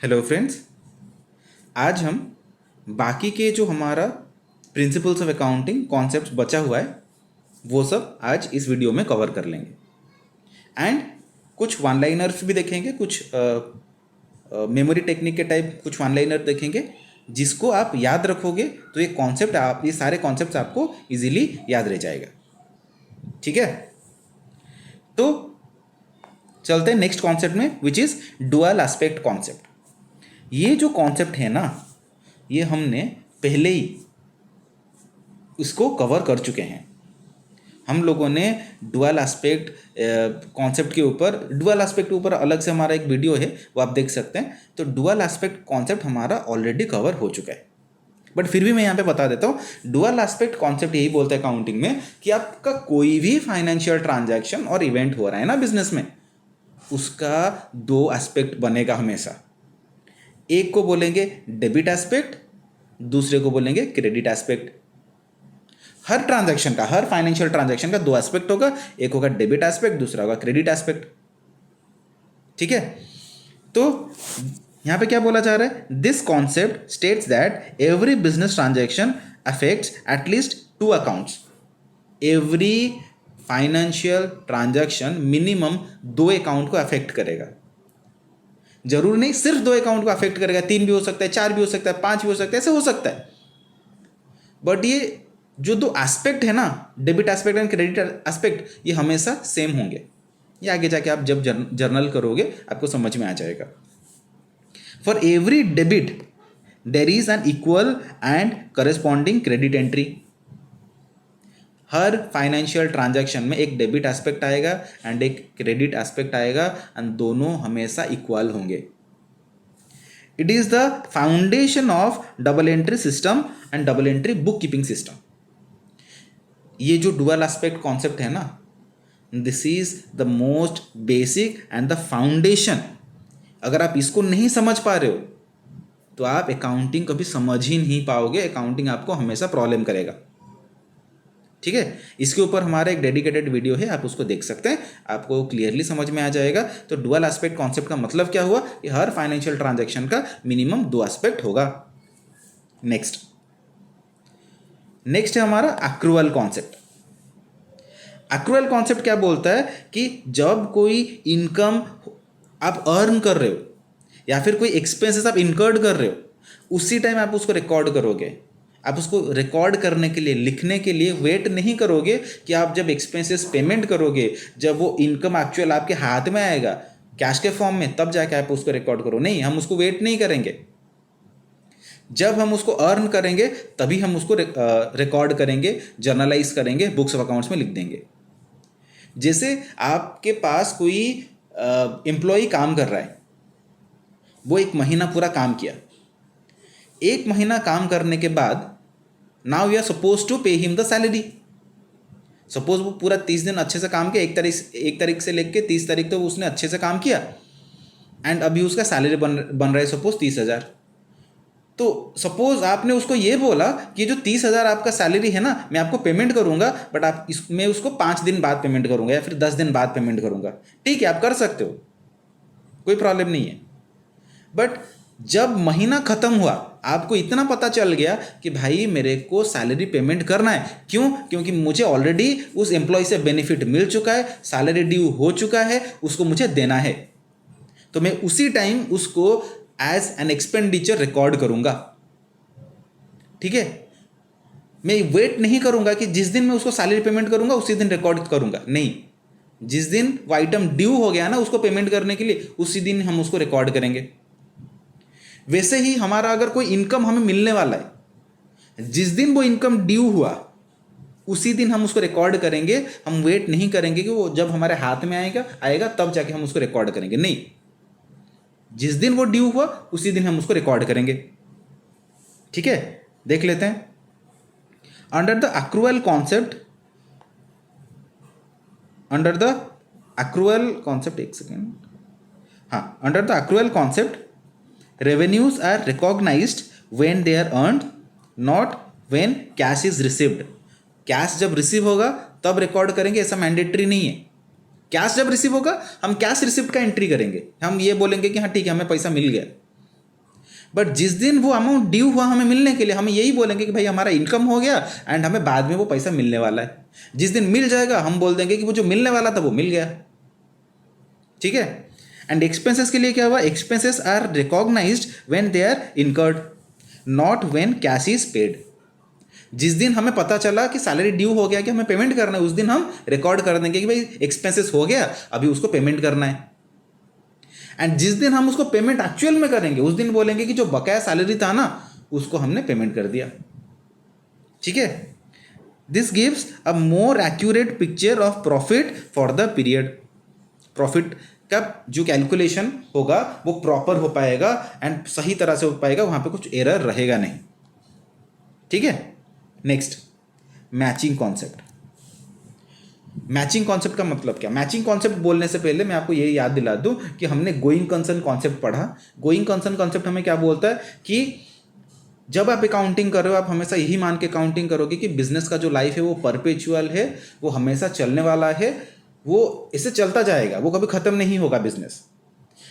Hello friends. आज हम बाकी के जो हमारा प्रिंसिपल्स ऑफ अकाउंटिंग कॉन्सेप्ट बचा हुआ है वो सब आज इस वीडियो में कवर कर लेंगे एंड कुछ वन लाइनर्स भी देखेंगे, कुछ मेमोरी टेक्निक के टाइप कुछ वन लाइनर देखेंगे जिसको आप याद रखोगे तो ये सारे कॉन्सेप्ट आपको इजीली याद रह जाएगा। ठीक है, तो चलते हैं नेक्स्ट कॉन्सेप्ट में which is dual aspect concept. ये जो कॉन्सेप्ट है ना, ये हमने पहले ही इसको कवर कर चुके हैं। हम लोगों ने डुअल एस्पेक्ट कॉन्सेप्ट के ऊपर अलग से हमारा एक वीडियो है, वो आप देख सकते हैं। तो डुअल एस्पेक्ट कॉन्सेप्ट हमारा ऑलरेडी कवर हो चुका है, बट फिर भी मैं यहाँ पे बता देता हूँ। डुअल एस्पेक्ट कॉन्सेप्ट यही बोलता है अकाउंटिंग में कि आपका कोई भी फाइनेंशियल ट्रांजैक्शन और इवेंट हो रहा है ना बिजनेस में, उसका दो एस्पेक्ट बनेगा हमेशा। एक को बोलेंगे डेबिट एस्पेक्ट, दूसरे को बोलेंगे क्रेडिट एस्पेक्ट। हर ट्रांजैक्शन का, हर फाइनेंशियल ट्रांजैक्शन का दो एस्पेक्ट होगा, एक होगा डेबिट एस्पेक्ट, दूसरा होगा क्रेडिट एस्पेक्ट। ठीक है, तो यहां पे क्या बोला जा रहा है? This concept states that every business transaction affects at least to accounts. Every financial transaction minimum दो अकाउंट को अफेक्ट करेगा। जरूर नहीं सिर्फ दो अकाउंट को अफेक्ट करेगा, तीन भी हो सकता है, चार भी हो सकता है, पांच भी हो सकता है, ऐसे हो सकता है। बट ये जो दो एस्पेक्ट है ना, debit aspect and credit aspect, ये हमेशा सेम होंगे। ये आगे जाके आप जब जर्नल करोगे आपको समझ में आ जाएगा। For every debit there is an equal and corresponding credit entry. हर फाइनेंशियल ट्रांजैक्शन में एक डेबिट एस्पेक्ट आएगा एंड एक क्रेडिट एस्पेक्ट आएगा एंड दोनों हमेशा इक्वल होंगे। It is the foundation of double entry system and double entry book keeping system. ये जो डुअल एस्पेक्ट कॉन्सेप्ट है ना, this is the most basic and the foundation. अगर आप इसको नहीं समझ पा रहे हो तो आप अकाउंटिंग कभी समझ ही नहीं पाओगे। अकाउंटिंग आपको हमेशा प्रॉब्लम करेगा। ठीक है, इसके ऊपर हमारा एक डेडिकेटेड वीडियो है, आप उसको देख सकते हैं, आपको क्लियरली समझ में आ जाएगा। तो डुअल एस्पेक्ट कॉन्सेप्ट का मतलब क्या हुआ कि हर फाइनेंशियल ट्रांजैक्शन का मिनिमम दो एस्पेक्ट होगा। नेक्स्ट है हमारा एक्रूअल कॉन्सेप्ट। एक्रूअल कॉन्सेप्ट क्या बोलता है कि जब कोई इनकम आप अर्न कर रहे हो या फिर कोई एक्सपेंसेस आप इनकर्ड कर रहे हो, उसी टाइम आप उसको रिकॉर्ड करोगे। आप उसको रिकॉर्ड करने के लिए, लिखने के लिए वेट नहीं करोगे कि आप जब एक्सपेंसेस पेमेंट करोगे, जब वो इनकम एक्चुअल आपके हाथ में आएगा कैश के फॉर्म में, तब जाके आप उसको रिकॉर्ड करो। नहीं, हम उसको वेट नहीं करेंगे। जब हम उसको अर्न करेंगे तभी हम उसको रिकॉर्ड करेंगे, जर्नलाइज करेंगे, बुक्स ऑफ अकाउंट्स में लिख देंगे। जैसे आपके पास कोई एम्प्लॉय काम कर रहा है, वो एक महीना पूरा काम किया। एक महीना काम करने के बाद now we are suppose to pay him the salary. Suppose वो पूरा 30 दिन अच्छे से काम किया, एक तारीख से लेके 30 तारीख तक उसने अच्छे से काम किया एंड अभी उसका सैलरी बन रहा है सपोज 30,000। तो सपोज आपने उसको ये बोला कि जो 30,000 आपका सैलरी है ना, मैं आपको पेमेंट करूंगा, बट मैं उसको 5 दिन बाद पेमेंट करूंगा या फिर 10 दिन बाद पेमेंट करूंगा। ठीक है, आप कर सकते हो, कोई प्रॉब्लम नहीं है। बट जब महीना खत्म हुआ, आपको इतना पता चल गया कि भाई मेरे को सैलरी पेमेंट करना है। क्यों? क्योंकि मुझे ऑलरेडी उस एम्प्लॉय से बेनिफिट मिल चुका है, सैलरी ड्यू हो चुका है, उसको मुझे देना है। तो मैं उसी टाइम उसको एज एन एक्सपेंडिचर रिकॉर्ड करूंगा। ठीक है, मैं वेट नहीं करूंगा कि जिस दिन मैं उसको सैलरी पेमेंट करूंगा उसी दिन रिकॉर्ड करूंगा। नहीं, जिस दिन वो आइटम ड्यू हो गया ना उसको पेमेंट करने के लिए, उसी दिन हम उसको रिकॉर्ड करेंगे। वैसे ही हमारा अगर कोई इनकम हमें मिलने वाला है, जिस दिन वो इनकम ड्यू हुआ उसी दिन हम उसको रिकॉर्ड करेंगे। हम वेट नहीं करेंगे कि वो जब हमारे हाथ में आएगा तब जाके हम उसको रिकॉर्ड करेंगे। नहीं, जिस दिन वो ड्यू हुआ उसी दिन हम उसको रिकॉर्ड करेंगे। ठीक है, देख लेते हैं। अंडर द एक्रूअल कॉन्सेप्ट, एक सेकेंड, हाँ, under the accrual concept revenues are recognized when they are earned, not when cash is received. Cash जब रिसीव होगा तब रिकॉर्ड करेंगे, ऐसा मैंडेटरी नहीं है। कैश जब रिसीव होगा हम कैश रिसिप्ट का एंट्री करेंगे, हम ये बोलेंगे कि हाँ ठीक है हमें पैसा मिल गया। बट जिस दिन वो अमाउंट ड्यू हुआ हमें मिलने के लिए, हम यही बोलेंगे कि भाई हमारा इनकम हो गया एंड हमें बाद में वो पैसा मिलने वाला है। जिस दिन मिल जाएगा हम बोल देंगे कि वो जो मिलने वाला था वो मिल गया। ठीक है। एंड एक्सपेंसेस के लिए क्या हुआ, expenses are recognised when they are incurred, not when cash is paid. जिस दिन हमें पता चला कि सैलरी ड्यू हो गया कि हमें पेमेंट करना है, उस दिन हम रिकॉर्ड कर देंगे कि भाई एक्सपेंसेस हो गया, अभी उसको पेमेंट करना है। एंड जिस दिन हम उसको पेमेंट एक्चुअल में करेंगे उस दिन बोलेंगे कि जो बकाया सैलरी था ना उसको हमने पेमेंट कर दिया। ठीक है। This gives a more accurate picture of profit for the period. Profit का जो कैलकुलेशन होगा वो प्रॉपर हो पाएगा एंड सही तरह से हो पाएगा, वहां पे कुछ एरर रहेगा नहीं। ठीक है। Next, matching concept. Matching concept का मतलब क्या? मैचिंग कॉन्सेप्ट बोलने से पहले मैं आपको ये याद दिला दूं कि हमने गोइंग कंसर्न कॉन्सेप्ट पढ़ा। गोइंग कंसर्न कॉन्सेप्ट हमें क्या बोलता है कि जब आप अकाउंटिंग कर रहे हो आप हमेशा यही मान के अकाउंटिंग करोगे कि बिजनेस का जो लाइफ है वो परपेचुअल है, वो हमेशा चलने वाला है, वो इससे चलता जाएगा, वो कभी खत्म नहीं होगा बिजनेस।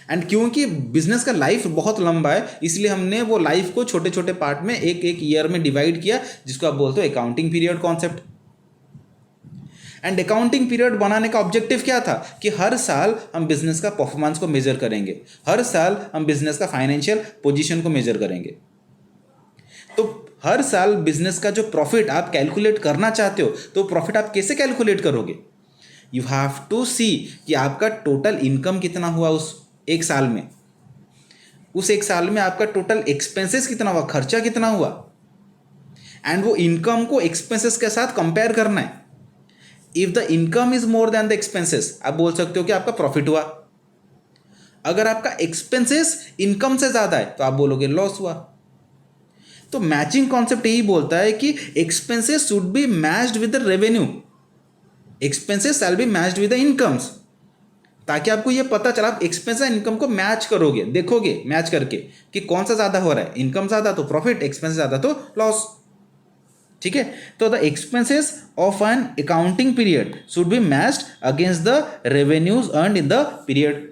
एंड क्योंकि बिजनेस का लाइफ बहुत लंबा है इसलिए हमने वो लाइफ को छोटे छोटे पार्ट में एक एक ईयर में डिवाइड किया, जिसको आप बोलते हो accounting period concept. And accounting period बनाने का ऑब्जेक्टिव क्या था कि हर साल हम बिजनेस का परफॉर्मेंस को मेजर करेंगे, हर साल हम बिजनेस का फाइनेंशियल पोजीशन को मेजर करेंगे। तो हर साल बिजनेस का जो प्रॉफिट आप कैलकुलेट करना चाहते हो तो प्रॉफिट आप कैसे कैलकुलेट करोगे? यू हैव टू सी कि आपका टोटल इनकम कितना हुआ उस एक साल में, उस एक साल में आपका टोटल एक्सपेंसेस कितना हुआ, खर्चा कितना हुआ, एंड वो इनकम को एक्सपेंसेस के साथ कंपेयर करना है। If the income is more than the expenses आप बोल सकते हो कि आपका प्रॉफिट हुआ। अगर आपका एक्सपेंसेस इनकम से ज्यादा है तो आप बोलोगे लॉस हुआ। तो मैचिंग कॉन्सेप्ट यही बोलता है कि expenses should be matched with the revenue, expenses shall be matched with the incomes, ताकि आपको ये पता चला आप एक्सपेंस एंड इनकम को मैच करोगे, देखोगे मैच करके कि कौन सा ज्यादा हो रहा है, इनकम ज्यादा तो प्रॉफिट, एक्सपेंस ज्यादा तो लॉस। ठीक है। तो the expenses of an accounting period should be matched against the revenues earned in the period.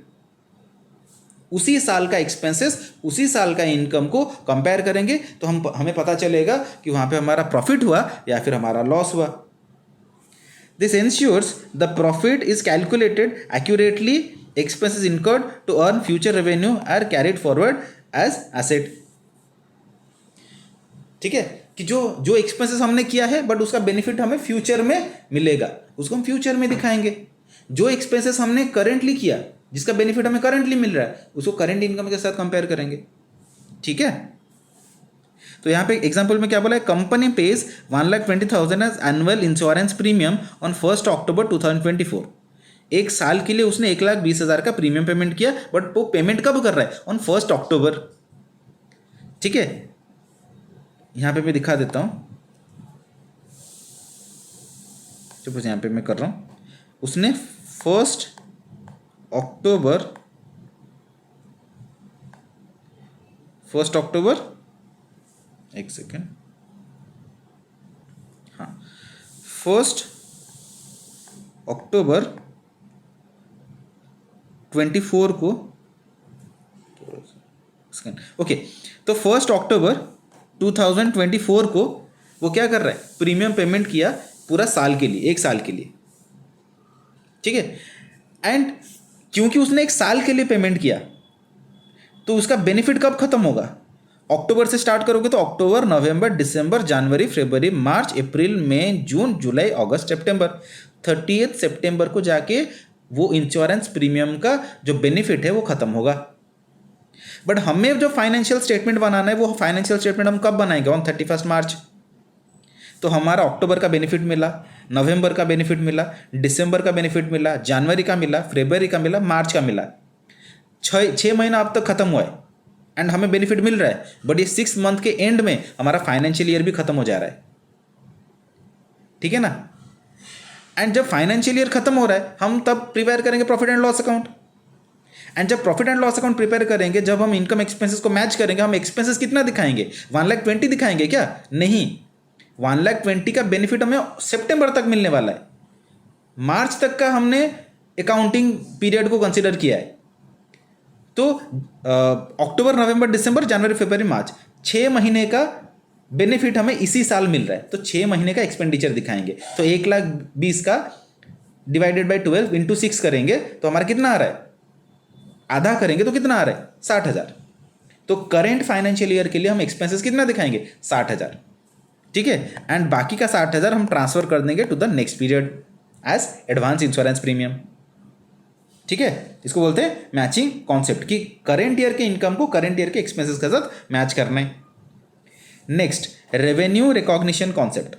उसी साल का एक्सपेंसेस उसी साल का इनकम को कंपेयर करेंगे तो हमें पता चलेगा कि वहां पे हमारा प्रॉफिट हुआ या फिर हमारा लॉस हुआ। This ensures the profit is calculated accurately, expenses incurred to earn future revenue are carried forward as asset। ठीक है कि जो जो एक्सपेंसेस हमने किया है बट उसका बेनिफिट हमें फ्यूचर में मिलेगा, उसको हम फ्यूचर में दिखाएंगे। जो एक्सपेंसेस हमने करंटली किया जिसका बेनिफिट हमें करंटली मिल रहा है उसको करंट इनकम के साथ कंपेयर करेंगे। ठीक है। तो यहाँ पे एग्जांपल में क्या बोला है, company pays 1,20,000 as annual insurance premium on 1 October 2024। एक साल के लिए उसने 1,20,000 का प्रीमियम पेमेंट किया, बट वो पेमेंट कब कर रहा है? On 1 October. ठीक है। यहाँ पे मैं दिखा देता हूँ, सपोज यहाँ पे मैं कर रहा हूँ, उसने 1 अक्टूबर एक सेकेंड, हाँ 1 अक्टूबर 24 को, ओके, तो 1 अक्टूबर 2024 को वो क्या कर रहा है? प्रीमियम पेमेंट किया पूरा साल के लिए, एक साल के लिए। ठीक है। एंड क्योंकि उसने एक साल के लिए पेमेंट किया तो उसका बेनिफिट कब खत्म होगा? अक्टूबर से स्टार्ट करोगे तो अक्टूबर, नवंबर, दिसंबर, जनवरी, फरवरी, मार्च, अप्रैल, मई, जून, जुलाई, अगस्त, सितंबर, 30 सितंबर को जाके वो इंश्योरेंस प्रीमियम का जो बेनिफिट है वो खत्म होगा। बट हमें जो फाइनेंशियल स्टेटमेंट बनाना है वो फाइनेंशियल स्टेटमेंट हम कब बनाएंगे? ऑन 31 मार्च। तो हमारा अक्टूबर का बेनिफिट मिला, नवंबर का बेनिफिट मिला, दिसंबर का बेनिफिट मिला, जनवरी का मिला, फरवरी का मिला, मार्च का मिला। 6 महीना अब तक खत्म हुआ है एंड हमें बेनिफिट मिल रहा है, बट ये 6 मंथ के एंड में हमारा फाइनेंशियल ईयर भी खत्म हो जा रहा है। ठीक है ना। एंड जब फाइनेंशियल ईयर खत्म हो रहा है हम तब प्रिपेयर करेंगे profit and loss account. And जब profit and loss account prepare करेंगे, जब हम इनकम एक्सपेंसेस को मैच करेंगे, हम एक्सपेंसेस कितना दिखाएंगे? 1,20,000 दिखाएंगे क्या? नहीं, 1,20,000 का बेनिफिट हमें सितंबर तक मिलने वाला है। मार्च तक का हमने अकाउंटिंग पीरियड को कंसिडर किया है, तो अक्टूबर, नवंबर, दिसंबर, जनवरी, फरवरी, मार्च, 6 महीने का बेनिफिट हमें इसी साल मिल रहा है, तो 6 महीने का एक्सपेंडिचर दिखाएंगे। तो 1,20,000 का डिवाइडेड बाई 12 इंटू 6 करेंगे तो हमारा कितना आ रहा है, आधा करेंगे तो कितना आ रहा है, 60,000। तो करेंट फाइनेंशियल ईयर के लिए हम एक्सपेंसेस कितना दिखाएंगे, 60,000। ठीक है, एंड बाकी का 60,000 हम ट्रांसफर कर देंगे to the next period as advance insurance premium. ठीक है, इसको बोलते हैं मैचिंग कॉन्सेप्ट, कि करेंट ईयर के इनकम को करेंट ईयर के एक्सपेंसेस के साथ मैच करना है। Next, revenue recognition concept.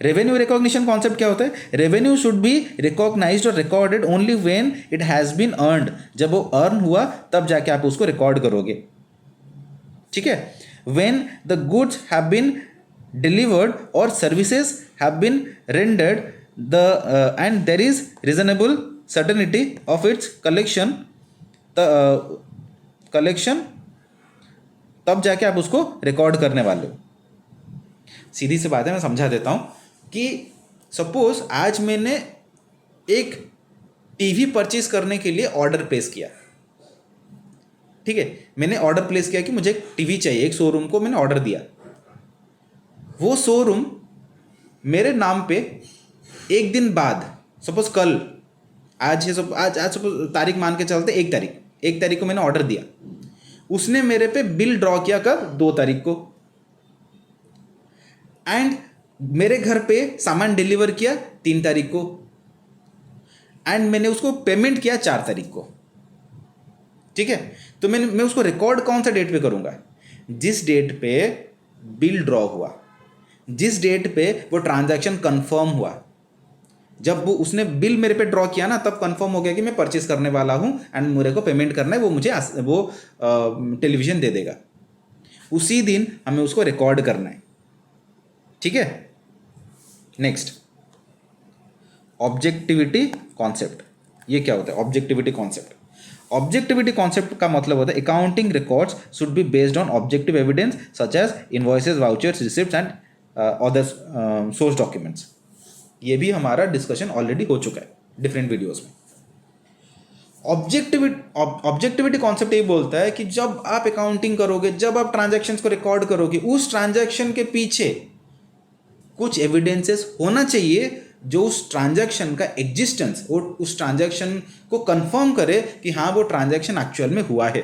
Revenue recognition concept क्या होता है, रेवेन्यू शुड बी रिकॉग्नाइज्ड और recorded only when it has been earned. जब वो अर्न हुआ तब जाके आप उसको रिकॉर्ड करोगे। ठीक है, when the goods have been delivered और services have been rendered the and there is reasonable certainty of its collection, तब जाके आप उसको रिकॉर्ड करने वाले हो। सीधी सी बात है, मैं समझा देता हूं कि सपोज आज मैंने एक टीवी परचेज करने के लिए ऑर्डर प्लेस किया। ठीक है, मैंने ऑर्डर प्लेस किया कि मुझे एक टीवी चाहिए, एक शोरूम को मैंने ऑर्डर दिया। वो शोरूम मेरे नाम पे एक दिन बाद, सपोज कल, आज है, आज सपोज तारीख मान के चलते 1 तारीख को मैंने ऑर्डर दिया, उसने मेरे पे बिल ड्रॉ किया कब, 2 तारीख को, एंड मेरे घर पे सामान डिलीवर किया 3 तारीख को, एंड मैंने उसको पेमेंट किया 4 तारीख को। ठीक है, तो मैं उसको रिकॉर्ड कौन सा डेट पे करूंगा, जिस डेट पे बिल ड्रॉ हुआ, जिस डेट पे वो ट्रांजैक्शन कंफर्म हुआ। जब वो उसने बिल मेरे पे ड्रॉ किया ना, तब कंफर्म हो गया कि मैं परचेस करने वाला हूं एंड मेरे को पेमेंट करना है, वो मुझे वो टेलीविजन दे देगा। उसी दिन हमें उसको रिकॉर्ड करना है। ठीक है, नेक्स्ट, ऑब्जेक्टिविटी कॉन्सेप्ट। ये क्या होता है ऑब्जेक्टिविटी कॉन्सेप्ट? ऑब्जेक्टिविटी कॉन्सेप्ट का मतलब होता है accounting records should be based on objective evidence such as invoices, vouchers, receipts and other source documents. ये भी हमारा डिस्कशन ऑलरेडी हो चुका है डिफरेंट वीडियोस में। ऑब्जेक्टिविटी कॉन्सेप्ट ये बोलता है कि जब आप अकाउंटिंग करोगे, जब आप ट्रांजैक्शंस को रिकॉर्ड करोगे, उस ट्रांजैक्शन के पीछे कुछ एविडेंसेस होना चाहिए जो उस ट्रांजैक्शन का एग्जिस्टेंस और उस ट्रांजैक्शन को कंफर्म करे कि हाँ वो ट्रांजैक्शन एक्चुअल में हुआ है।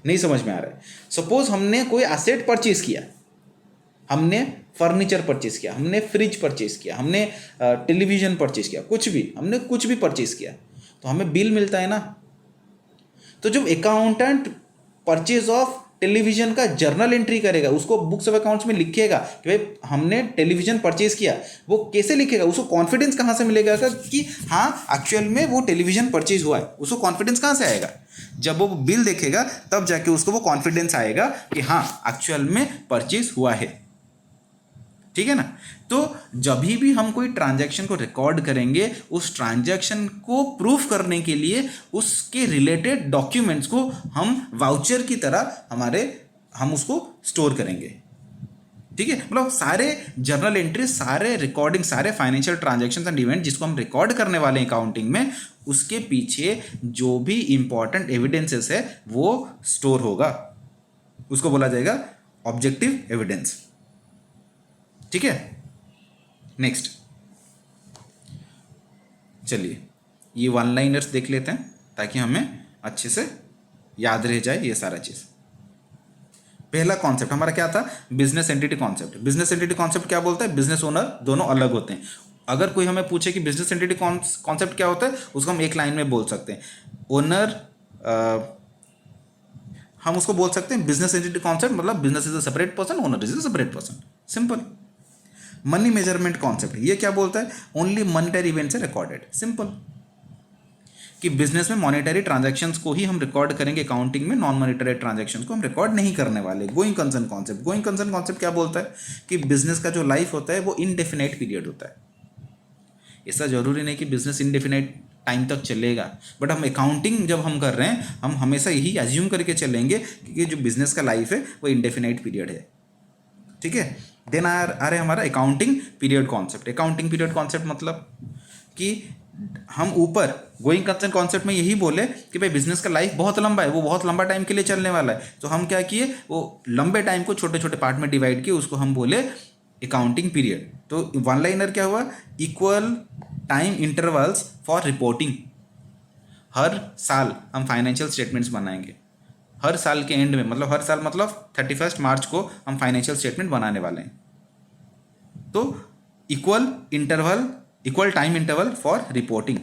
नहीं समझ में आ रहा है? सपोज हमने कोई एसेट परचेज किया, हमने फर्नीचर परचेज किया, हमने फ्रिज परचेज किया, हमने टेलीविजन परचेज किया, हमने कुछ भी परचेज किया, तो हमें बिल मिलता है ना। तो जब अकाउंटेंट परचेज ऑफ टेलीविजन का जर्नल एंट्री करेगा, उसको बुक्स ऑफ अकाउंट्स में लिखेगा कि भाई हमने टेलीविजन परचेज किया, वो कैसे लिखेगा? उसको कॉन्फिडेंस कहाँ से मिलेगा कि हाँ एक्चुअल में वो टेलीविजन परचेज हुआ है? उसको कॉन्फिडेंस कहाँ से आएगा? जब वो बिल देखेगा तब जाके उसको वो कॉन्फिडेंस आएगा कि हाँ एक्चुअल में परचेज हुआ है। ठीक है ना? तो जब भी हम कोई ट्रांजैक्शन को रिकॉर्ड करेंगे, उस ट्रांजैक्शन को प्रूफ करने के लिए उसके रिलेटेड डॉक्यूमेंट्स को हम वाउचर की तरह हम उसको स्टोर करेंगे। ठीक है, मतलब सारे जर्नल एंट्री, सारे रिकॉर्डिंग, सारे फाइनेंशियल ट्रांजैक्शंस एंड इवेंट जिसको हम रिकॉर्ड करने वाले हैं अकाउंटिंग में, उसके पीछे जो भी इंपॉर्टेंट एविडेंसेस है वो स्टोर होगा। उसको बोला जाएगा ऑब्जेक्टिव एविडेंस। ठीक है, नेक्स्ट चलिए ये वन लाइनर्स देख लेते हैं ताकि हमें अच्छे से याद रह जाए ये सारा चीज। पहला कॉन्सेप्ट हमारा क्या था? Business entity concept. Business entity concept क्या बोलता है? बिजनेस ओनर दोनों अलग होते हैं। अगर कोई हमें पूछे कि बिजनेस एंटिटी कॉन्सेप्ट क्या होता है, उसको हम एक लाइन में बोल सकते हैं। ओनर, हम उसको बोल सकते हैं बिजनेस एंटिटी कॉन्सेप्ट मतलब business is a separate person, owner is a separate person. Simple. Money measurement concept ये क्या बोलता है? ओनली मॉनेटरी इवेंट्स है रिकॉर्डेड। सिंपल, कि बिजनेस में मॉनेटरी ट्रांजैक्शंस को ही हम रिकॉर्ड करेंगे, अकाउंटिंग में नॉन मॉनेटरी ट्रांजैक्शंस को हम रिकॉर्ड नहीं करने वाले। Going concern concept. Going concern concept क्या बोलता है? कि बिजनेस का जो लाइफ होता है वो इनडेफिनाइट पीरियड होता है। ऐसा जरूरी नहीं कि बिजनेस इनडेफिनाइट टाइम तक चलेगा, बट हम अकाउंटिंग जब हम कर रहे हैं, हम हमेशा यही एज्यूम करके चलेंगे कि जो बिजनेस का लाइफ है वो इनडेफिनाइट पीरियड है। ठीक है, देन आ रहे हमारा accounting period concept. Accounting period concept मतलब कि हम ऊपर गोइंग कंसर्न कॉन्सेप्ट में यही बोले कि भाई बिजनेस का लाइफ बहुत लंबा है, वो बहुत लंबा टाइम के लिए चलने वाला है, तो हम क्या किए, वो लंबे टाइम को छोटे छोटे पार्ट में डिवाइड किए, उसको हम बोले अकाउंटिंग पीरियड। तो वन लाइनर क्या हुआ, equal time intervals for reporting. हर साल हम फाइनेंशियल स्टेटमेंट्स बनाएंगे, हर साल के एंड में, मतलब हर साल मतलब 31 मार्च को हम फाइनेंशियल स्टेटमेंट बनाने वाले हैं। तो equal time interval for reporting.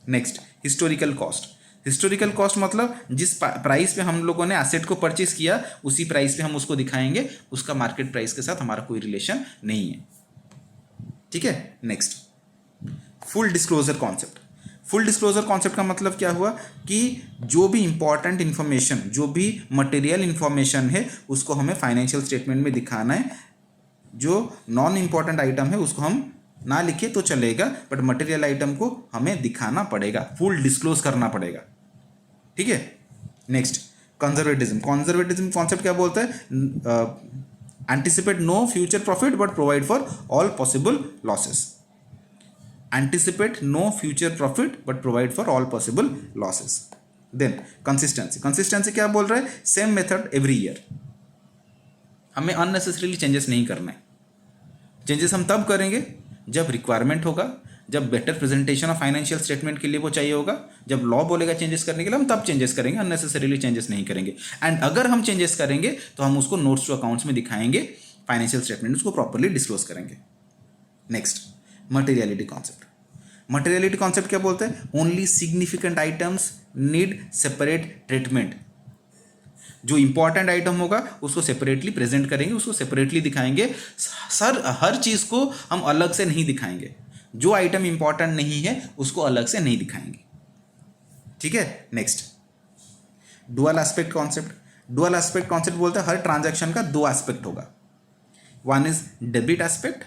Next, historical cost. Historical cost मतलब जिस प्राइस पे हम लोगों ने एसेट को परचेज किया उसी प्राइस पे हम उसको दिखाएंगे, उसका मार्केट प्राइस के साथ हमारा कोई रिलेशन नहीं है। ठीक है। Next, full disclosure concept. Full disclosure concept का मतलब क्या हुआ कि जो भी इंपॉर्टेंट इन्फॉर्मेशन, जो भी मटेरियल इन्फॉर्मेशन है उसको हमें फाइनेंशियल स्टेटमेंट में दिखाना है। जो नॉन इम्पॉर्टेंट आइटम है उसको हम ना लिखे तो चलेगा, बट मटेरियल आइटम को हमें दिखाना पड़ेगा, फुल डिस्क्लोज करना पड़ेगा। ठीक है। Next, conservatism. कंजर्वेटिज्म कॉन्सेप्ट क्या बोलता है, anticipate no future profit but provide for all possible losses. Anticipate no future profit but provide for all possible losses. Then consistency. Consistency क्या बोल रहा है, सेम मेथड एवरी ईयर, हमें unnecessarily changes नहीं करना है। चेंजेस हम तब करेंगे जब रिक्वायरमेंट होगा, जब better presentation of financial statement के लिए वो चाहिए होगा, जब लॉ बोलेगा चेंजेस करने के लिए हम तब चेंजेस करेंगे, अननेसेसरीली चेंजेस नहीं करेंगे। एंड अगर हम चेंजेस करेंगे तो हम उसको नोट्स टू अकाउंट्स में दिखाएंगे, फाइनेंशियल स्टेटमेंट उसको प्रॉपरली डिस्क्लोज करेंगे। Next, materiality concept. Materiality concept क्या बोलते हैं, only significant items need separate treatment. जो इंपॉर्टेंट आइटम होगा उसको सेपरेटली प्रेजेंट करेंगे, उसको सेपरेटली दिखाएंगे। सर हर चीज़ को हम अलग से नहीं दिखाएंगे, जो आइटम इंपॉर्टेंट नहीं है उसको अलग से नहीं दिखाएंगे। ठीक है। Next, dual aspect concept. Dual aspect concept बोलते हैं हर ट्रांजैक्शन का दो एस्पेक्ट होगा, one is debit aspect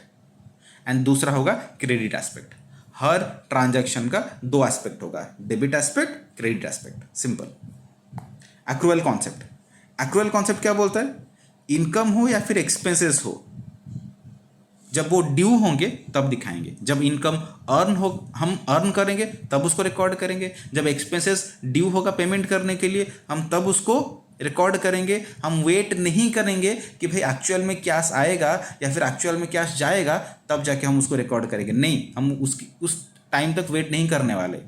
and दूसरा होगा क्रेडिट एस्पेक्ट। हर ट्रांजैक्शन का दो एस्पेक्ट होगा, debit aspect, credit aspect. Simple. Accrual concept. Accrual concept क्या बोलता है, इनकम हो या फिर एक्सपेंसेस हो, जब वो ड्यू होंगे तब दिखाएंगे। जब इनकम अर्न हो, हम अर्न करेंगे तब उसको रिकॉर्ड करेंगे। जब एक्सपेंसेस ड्यू होगा पेमेंट करने के लिए हम तब उसको रिकॉर्ड करेंगे। हम वेट नहीं करेंगे कि भाई एक्चुअल में कैश आएगा या फिर एक्चुअल में कैश जाएगा तब जाके हम उसको रिकॉर्ड करेंगे, नहीं, हम उस टाइम तक वेट नहीं करने वाले।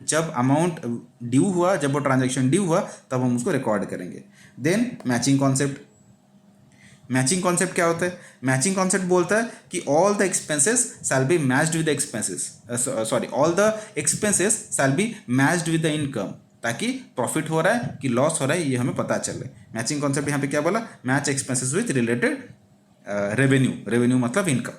जब अमाउंट ड्यू हुआ, जब वो ट्रांजैक्शन ड्यू हुआ तब हम उसको रिकॉर्ड करेंगे। Then matching concept. Matching concept क्या होता है, मैचिंग कॉन्सेप्ट बोलता है कि all the expenses shall be matched with the expenses, all the expenses shall be matched with the income, ताकि प्रॉफिट हो रहा है कि लॉस हो रहा है ये हमें पता चले। मैचिंग कॉन्सेप्ट यहाँ पे क्या बोला, match expenses with related revenue. Revenue मतलब इनकम।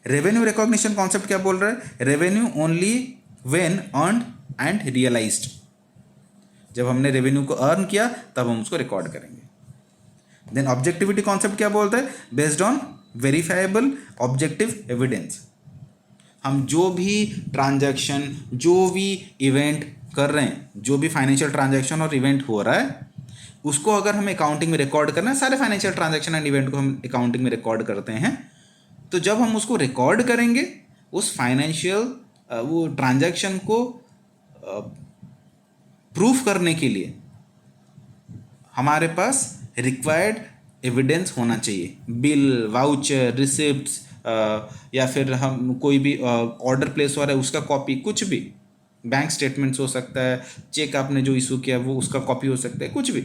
रेवेन्यू रिकॉग्निशन कॉन्सेप्ट क्या बोल रहा है, revenue only when earned and realized. जब हमने रेवेन्यू को अर्न किया तब हम उसको रिकॉर्ड करेंगे। देन ऑब्जेक्टिविटी कॉन्सेप्ट क्या बोलता है, based on verifiable objective evidence. हम जो भी ट्रांजैक्शन, जो भी इवेंट कर रहे हैं, जो भी फाइनेंशियल ट्रांजैक्शन और इवेंट हो रहा है उसको अगर हमें अकाउंटिंग में रिकॉर्ड करना है, सारे फाइनेंशियल ट्रांजैक्शन एंड इवेंट को हम अकाउंटिंग में रिकॉर्ड करते हैं, तो जब हम उसको रिकॉर्ड करेंगे उस फाइनेंशियल वो ट्रांजैक्शन को प्रूफ करने के लिए हमारे पास रिक्वायर्ड एविडेंस होना चाहिए। बिल, वाउचर, रिसिप्ट्स या फिर हम कोई भी ऑर्डर प्लेस हो रहा है उसका कॉपी, कुछ भी, बैंक स्टेटमेंट्स हो सकता है, चेक आपने जो इशू किया वो उसका कॉपी हो सकता है, कुछ भी।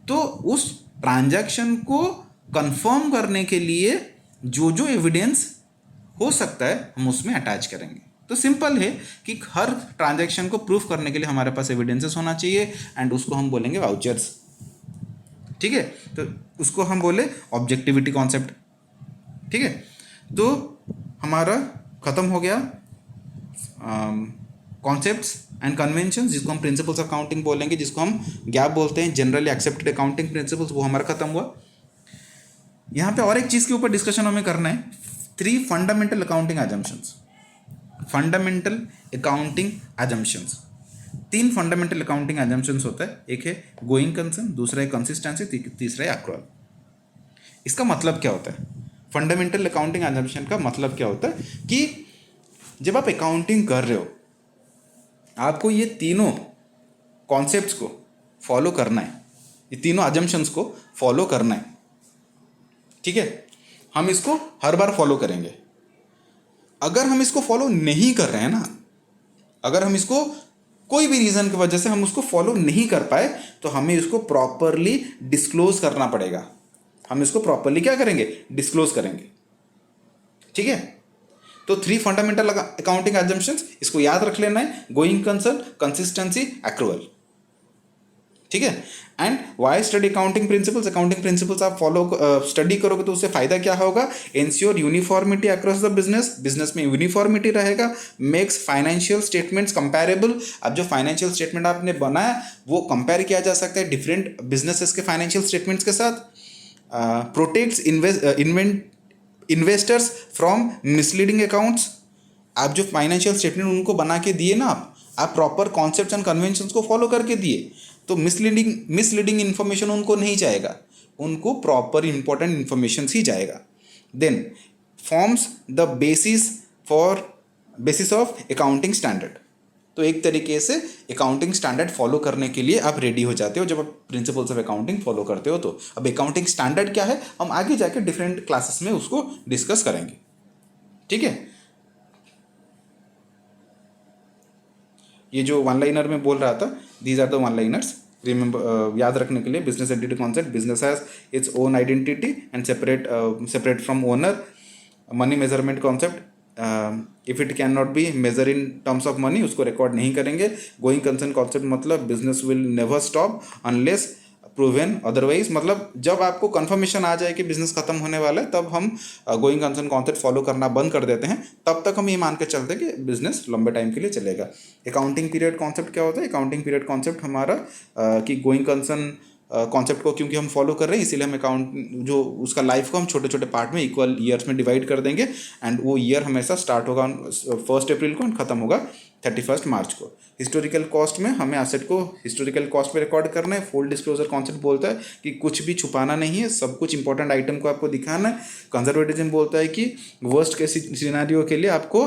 तो उस ट्रांजैक्शन को कंफर्म करने के लिए जो जो एविडेंस हो सकता है हम उसमें अटैच करेंगे। तो सिंपल है कि हर ट्रांजैक्शन को प्रूफ करने के लिए हमारे पास एविडेंसेस होना चाहिए एंड उसको हम बोलेंगे वाउचर्स। ठीक है। तो उसको हम बोले ऑब्जेक्टिविटी कॉन्सेप्ट। ठीक है। तो हमारा खत्म हो गया कॉन्सेप्ट्स एंड कन्वेंशंस, जिसको हम प्रिंसिपल्स ऑफ अकाउंटिंग बोलेंगे, जिसको हम गैप बोलते हैं, जनरली एक्सेप्टेड अकाउंटिंग प्रिंसिपल्स, वो हमारा खत्म हुआ। यहाँ पे और एक चीज़ के ऊपर डिस्कशन हमें करना है, 3 fundamental accounting assumptions. Fundamental accounting assumptions, 3 fundamental accounting assumptions होता है। एक है गोइंग कंसर्न, दूसरा है कंसिस्टेंसी, तीसरा है एक्रूअल। इसका मतलब क्या होता है, फंडामेंटल अकाउंटिंग एजम्पशन का मतलब क्या होता है कि जब आप अकाउंटिंग कर रहे हो आपको ये तीनों कॉन्सेप्ट्स को फॉलो करना है, ये तीनों अजम्पशंस को फॉलो करना है। ठीक है, हम इसको हर बार फॉलो करेंगे। अगर हम इसको फॉलो नहीं कर रहे हैं ना, अगर हम इसको कोई भी रीज़न की वजह से हम उसको फॉलो नहीं कर पाए, तो हमें इसको प्रॉपरली डिस्क्लोज करना पड़ेगा। हम इसको प्रॉपरली क्या करेंगे, डिस्क्लोज करेंगे। ठीक है, तो 3 फंडामेंटल अकाउंटिंग अजम्पशंस, इसको याद रख लेना है, गोइंग कंसर्न, कंसिस्टेंसी, एक्रूअल। ठीक है, and why study accounting principles, accounting principles आप फॉलो स्टडी करोगे तो उससे फायदा क्या होगा, ensure uniformity across the business, business में यूनिफॉर्मिटी रहेगा, मेक्स फाइनेंशियल स्टेटमेंट्स कंपेरेबल। अब जो फाइनेंशियल स्टेटमेंट आपने बनाया वो कंपेयर किया जा सकता है डिफरेंट बिजनेसेस के फाइनेंशियल स्टेटमेंट्स के साथ, protects investors from misleading accounts. आप जो फाइनेंशियल स्टेटमेंट उनको बना के दिए ना, आप प्रॉपर कॉन्सेप्ट्स एंड कन्वेंशंस को फॉलो करके दिए, तो मिसलीडिंग इन्फॉर्मेशन उनको नहीं जाएगा, उनको प्रॉपर इंपॉर्टेंट इन्फॉर्मेशन ही जाएगा। Then forms the basis of accounting standard. तो एक तरीके से अकाउंटिंग स्टैंडर्ड फॉलो करने के लिए आप रेडी हो जाते हो जब आप प्रिंसिपल्स ऑफ अकाउंटिंग फॉलो करते हो। तो अब अकाउंटिंग स्टैंडर्ड क्या है, हम आगे जाके डिफरेंट क्लासेस में उसको डिस्कस करेंगे। ठीक है, ये जो वन लाइनर में बोल रहा था, these are the one liners. Remember, याद रखने के लिए, business entity concept, business has its own identity and separate from owner. Money measurement concept, if it can not be measure in terms of money, उसको record नहीं करेंगे। Going concern concept मतलब business will never stop unless proven otherwise, मतलब जब आपको confirmation आ जाए कि business खत्म होने वाला है तब हम गोइंग कंसर्न कॉन्सेप्ट फॉलो करना बंद कर देते हैं, तब तक हम ये मान के चलते हैं कि बिजनेस लंबे टाइम के लिए चलेगा। अकाउंटिंग पीरियड कॉन्सेप्ट क्या होता है, अकाउंटिंग पीरियड कॉन्सेप्ट हमारा कि गोइंग कंसर्न कॉन्सेप्ट को क्योंकि हम फॉलो कर रहे हैं इसीलिए हम अकाउंट जो उसका लाइफ को हम छोटे छोटे पार्ट में इक्वल ईयर्स में डिवाइड कर देंगे, एंड वो ईयर हमेशा स्टार्ट होगा 1 अप्रैल को एंड खत्म होगा 31 मार्च को। हिस्टोरिकल कॉस्ट में हमें एसेट को हिस्टोरिकल कॉस्ट पे रिकॉर्ड करना है। फुल डिस्क्लोजर कॉन्सेप्ट बोलता है कि कुछ भी छुपाना नहीं है, सब कुछ इंपॉर्टेंट आइटम को आपको दिखाना है। कंजर्वेटिज्म बोलता है कि वर्स्ट के सिनेरियो के लिए आपको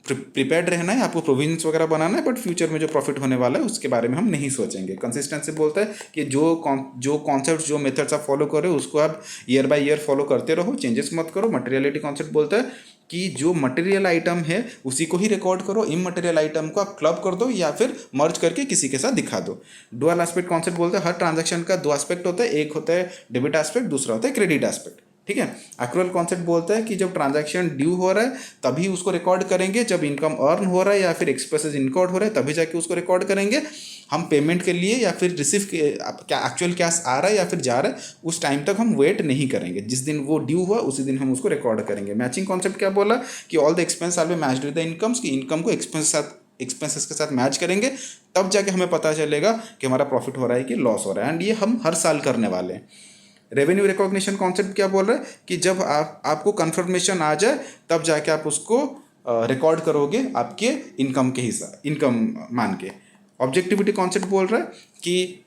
प्रिपेयर्ड रहना है, आपको प्रोविजंस वगैरह बनाना है, बट फ्यूचर में जो प्रॉफिट होने वाला है उसके बारे में हम नहीं सोचेंगे। कंसिस्टेंसी बोलता है कि जो कॉन्सेप्ट जो मेथड्स आप फॉलो कर रहे हो उसको आप ईयर बाय ईयर फॉलो करते रहो, चेंजेस मत करो। मटेरियलिटी कॉन्सेप्ट बोलता है कि जो मटेरियल आइटम है उसी को ही रिकॉर्ड करो, इमटेरियल आइटम को आप क्लब कर दो या फिर मर्ज करके किसी के साथ दिखा दो। डुअल एस्पेक्ट कॉन्सेप्ट बोलता है हर ट्रांजैक्शन का 2 एस्पेक्ट होता है, एक होता है डेबिट एस्पेक्ट, दूसरा होता है क्रेडिट एस्पेक्ट। ठीक है, एक्रूअल कॉन्सेप्ट बोलता है कि जब ट्रांजैक्शन ड्यू हो रहा है तभी उसको रिकॉर्ड करेंगे, जब इनकम अर्न हो रहा है या फिर एक्सपेंसेस इनकॉर्ड हो रहा है तभी जाके उसको रिकॉर्ड करेंगे। हम पेमेंट के लिए या फिर रिसीव क्या एक्चुअल कैश आ रहा है या फिर जा रहा है उस टाइम तक हम वेट नहीं करेंगे, जिस दिन वो ड्यू हुआ उसी दिन हम उसको रिकॉर्ड करेंगे। मैचिंग कॉन्सेप्ट क्या बोला कि all the expense R B matched with the incomes, की इनकम को एक्सपेंसेस के साथ मैच करेंगे, तब जाके हमें पता चलेगा कि हमारा प्रॉफिट हो रहा है कि लॉस हो रहा है, एंड ये हम हर साल करने वाले हैं। रेवेन्यू रिकॉग्निशन कॉन्सेप्ट क्या बोल रहा है कि जब आपको कंफर्मेशन आ जाए तब जाके आप उसको रिकॉर्ड करोगे आपके इनकम के हिसाब, इनकम मान के। ऑब्जेक्टिविटी कॉन्सेप्ट बोल रहा है कि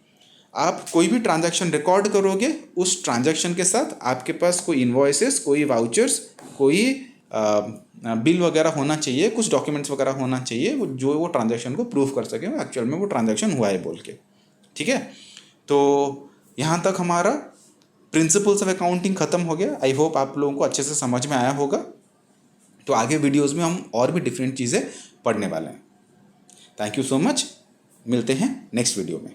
आप कोई भी ट्रांजैक्शन रिकॉर्ड करोगे उस ट्रांजैक्शन के साथ आपके पास कोई इन्वॉइसेस, कोई वाउचर्स, कोई बिल वगैरह होना चाहिए, कुछ डॉक्यूमेंट्स वगैरह होना चाहिए जो वो ट्रांजैक्शन को प्रूव कर सके एक्चुअल में वो ट्रांजैक्शन हुआ है बोल के। ठीक है, तो यहाँ तक हमारा प्रिंसिपल्स ऑफ अकाउंटिंग खत्म हो गया। आई होप आप लोगों को अच्छे से समझ में आया होगा। तो आगे वीडियोस में हम और भी डिफरेंट चीज़ें पढ़ने वाले हैं। थैंक यू सो मच, मिलते हैं नेक्स्ट वीडियो में।